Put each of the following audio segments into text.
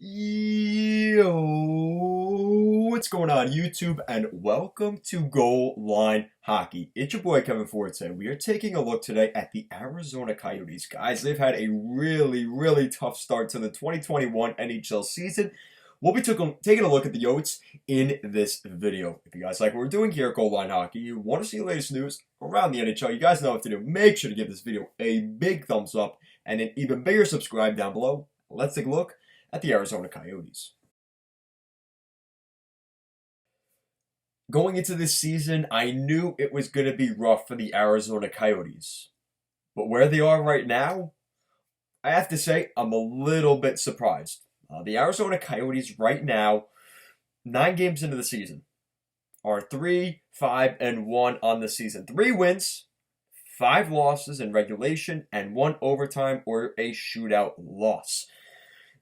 Yo, what's going on, YouTube? And welcome to Goal Line Hockey. It's your boy Kevin Ford today. We are taking a look today at the Arizona Coyotes. Guys, they've had a really tough start to the 2021 NHL season. We'll be taking a look at the Yotes in this video. If you guys like what we're doing here at Goal Line Hockey, you want to see the latest news around the NHL, you guys know what to do. Make sure to give this video a big thumbs up and an even bigger subscribe down below. Let's take a look at the Arizona Coyotes. Going into this season, I knew it was going to be rough for the Arizona Coyotes. But where they are right now, I have to say I'm a little bit surprised. The Arizona Coyotes right now, 9 games into the season, are 3-5-1 on the season. 3 wins, 5 losses in regulation, and 1 overtime or a shootout loss.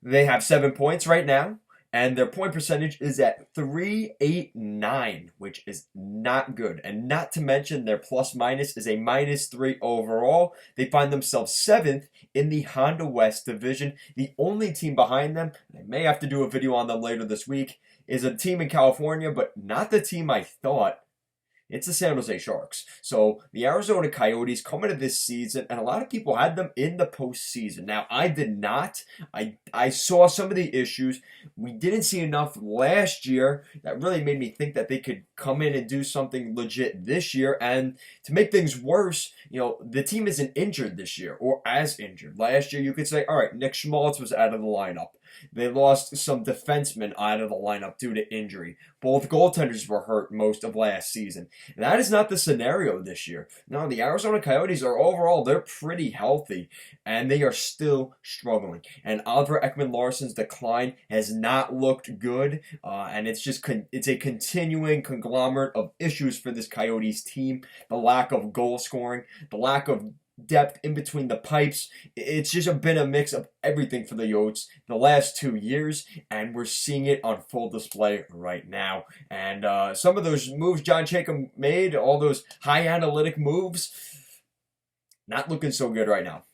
They have 7 points right now, and their point percentage is at .389, which is not good. And not to mention their plus minus is a -3 overall. They find themselves 7th in the Honda West division. The only team behind them, and I may have to do a video on them later this week, is a team in California, but not the team I thought. It's the San Jose Sharks. So the Arizona Coyotes come into this season, and a lot of people had them in the postseason. Now, I did not. I saw some of the issues. We didn't see enough last year that really made me think that they could come in and do something legit this year. And to make things worse, the team isn't injured this year or as injured. Last year, you could say, all right, Nick Schmaltz was out of the lineup. They lost some defensemen out of the lineup due to injury. Both goaltenders were hurt most of last season. And that is not the scenario this year. No, the Arizona Coyotes are overall, they're pretty healthy, and they are still struggling. And Oliver Ekman-Larsson's decline has not looked good, and it's a continuing conglomerate of issues for this Coyotes team. The lack of goal scoring, the lack of depth in between the pipes. It's just been a mix of everything for the Yotes the last 2 years, and we're seeing it on full display right now. And some of those moves John Jacob made, all those high analytic moves, not looking so good right now.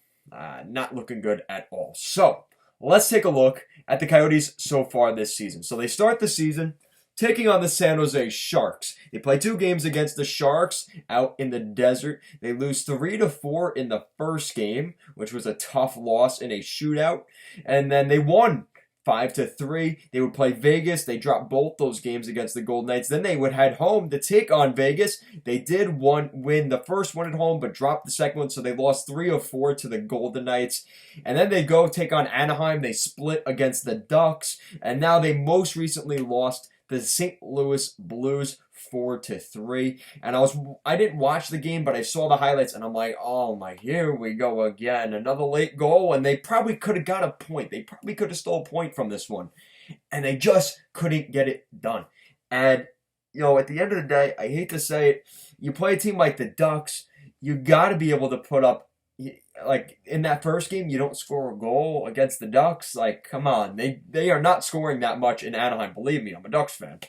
Not looking good at all. So let's take a look at the Coyotes so far this season. So they start the season taking on the San Jose Sharks. They play 2 games against the Sharks out in the desert. They lose 3-4 in the first game, which was a tough loss in a shootout. And then they won 5-3. They would play Vegas. They dropped both those games against the Golden Knights. Then they would head home to take on Vegas. They did win the first one at home, but dropped the second one, so they lost 3-4 to the Golden Knights. And then they go take on Anaheim. They split against the Ducks. And now they most recently lost the St. Louis Blues 4-3. And I didn't watch the game, but I saw the highlights, and I'm like, oh my, here we go again. Another late goal, and they probably could have got a point. They probably could have stole a point from this one. And they just couldn't get it done. And, at the end of the day, I hate to say it, you play a team like the Ducks, you got to be able to put up, like, in that first game, you don't score a goal against the Ducks. Like, come on. They are not scoring that much in Anaheim. Believe me, I'm a Ducks fan.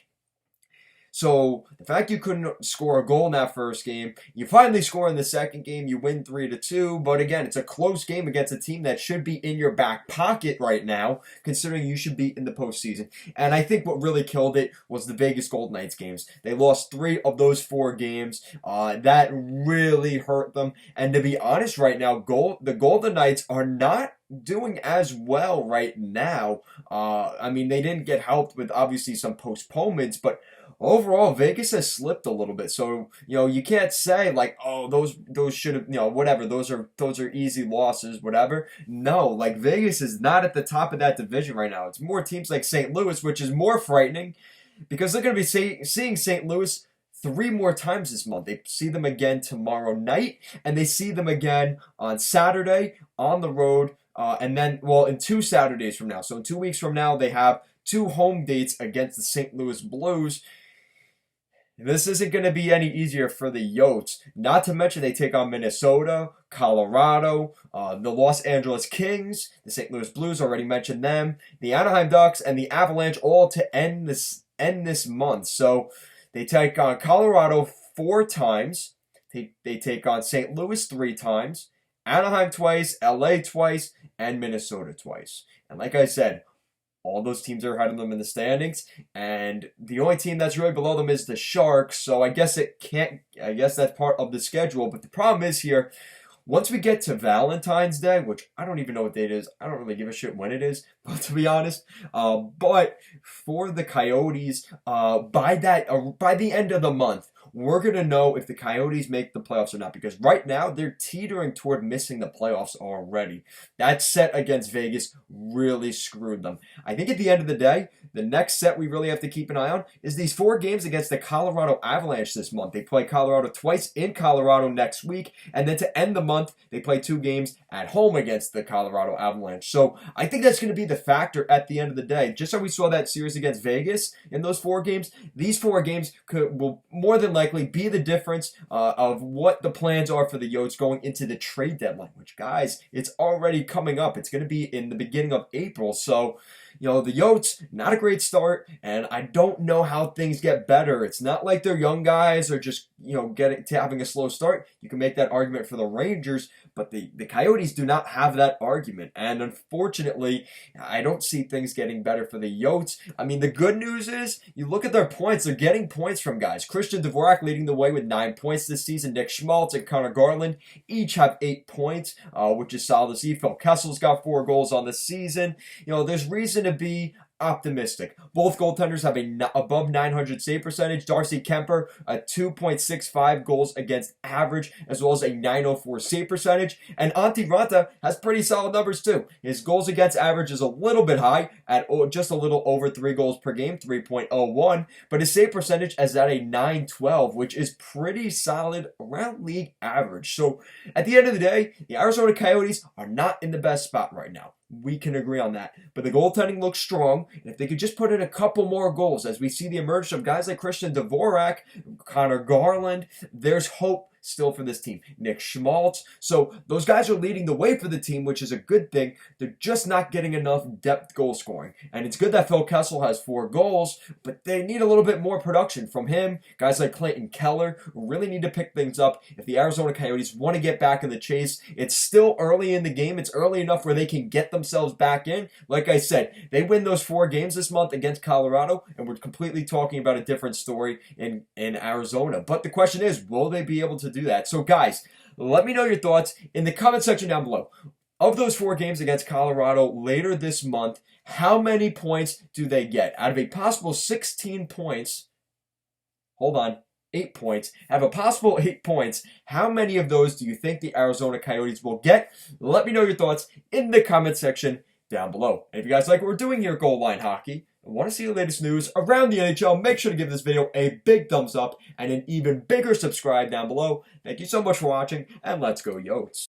So, the fact you couldn't score a goal in that first game, you finally score in the second game, you win 3-2, but again, it's a close game against a team that should be in your back pocket right now, considering you should be in the postseason. And I think what really killed it was the Vegas Golden Knights games. They lost 3 of those 4 games. That really hurt them. And to be honest right now, the Golden Knights are not doing as well right now. I mean, they didn't get helped with obviously some postponements, but overall, Vegas has slipped a little bit. So, you can't say like, oh, those should have, whatever. Those are easy losses, whatever. No, like Vegas is not at the top of that division right now. It's more teams like St. Louis, which is more frightening because they're going to be seeing St. Louis 3 more times this month. They see them again tomorrow night, and they see them again on Saturday on the road. And then, in 2 Saturdays from now. So in 2 weeks from now, they have 2 home dates against the St. Louis Blues. This isn't going to be any easier for the Yotes. Not to mention they take on Minnesota, Colorado, the Los Angeles Kings, the St. Louis Blues, already mentioned them, the Anaheim Ducks, and the Avalanche all to end this month. So they take on Colorado 4 times. They take on St. Louis 3 times, Anaheim twice, LA twice, and Minnesota twice. And like I said, All those teams are ahead of them in the standings, and the only team that's really below them is the Sharks. So I guess that's part of the schedule. But the problem is here, once we get to Valentine's Day, which I don't even know what date it is, I don't really give a shit when it is, but to be honest, but for the Coyotes, by the end of the month, we're going to know if the Coyotes make the playoffs or not, because right now they're teetering toward missing the playoffs already. That set against Vegas really screwed them. I think at the end of the day, the next set we really have to keep an eye on is these 4 games against the Colorado Avalanche this month. They play Colorado twice in Colorado next week, and then to end the month, they play 2 games at home against the Colorado Avalanche. So I think that's going to be the factor at the end of the day. Just so we saw that series against Vegas in those 4 games, these 4 games will more than likely be the difference of what the plans are for the Yotes going into the trade deadline, which, guys, it's already coming up. It's going to be in the beginning of April. So, the Yotes, not a great start, and I don't know how things get better. It's not like their young guys are just, having a slow start. You can make that argument for the Rangers, but the Coyotes do not have that argument. And unfortunately, I don't see things getting better for the Yotes. I mean, the good news is, you look at their points, they're getting points from guys. Christian Dvorak leading the way with 9 points this season. Nick Schmaltz and Conor Garland each have 8 points, which is solid to see. Phil Kessel's got 4 goals on the season. There's reason to be optimistic. Both goaltenders have above 900 save percentage. Darcy Kuemper, a 2.65 goals against average, as well as a 904 save percentage. And Antti Ranta has pretty solid numbers too. His goals against average is a little bit high at just a little over 3 goals per game, 3.01, but his save percentage is at a 912, which is pretty solid, around league average. So at the end of the day, the Arizona Coyotes are not in the best spot right now. We can agree on that. But the goaltending looks strong. And if they could just put in a couple more goals, as we see the emergence of guys like Christian Dvorak, Conor Garland, there's hope still for this team. Nick Schmaltz. So those guys are leading the way for the team, which is a good thing. They're just not getting enough depth goal scoring. And it's good that Phil Kessel has 4 goals, but they need a little bit more production from him. Guys like Keller really need to pick things up if the Arizona Coyotes want to get back in the chase. It's still early in the game. It's early enough where they can get themselves back in. Like I said, they win those 4 games this month against Colorado, and we're completely talking about a different story in Arizona. But the question is, will they be able to do that? So guys, let me know your thoughts in the comment section down below. Of those 4 games against Colorado later this month, how many points do they get? Out of a possible 16 points, 8 points, out of a possible 8 points, how many of those do you think the Arizona Coyotes will get? Let me know your thoughts in the comment section down below. And if you guys like what we're doing here at Goal Line Hockey, and want to see the latest news around the NHL, make sure to give this video a big thumbs up and an even bigger subscribe down below. Thank you so much for watching, and let's go Yotes.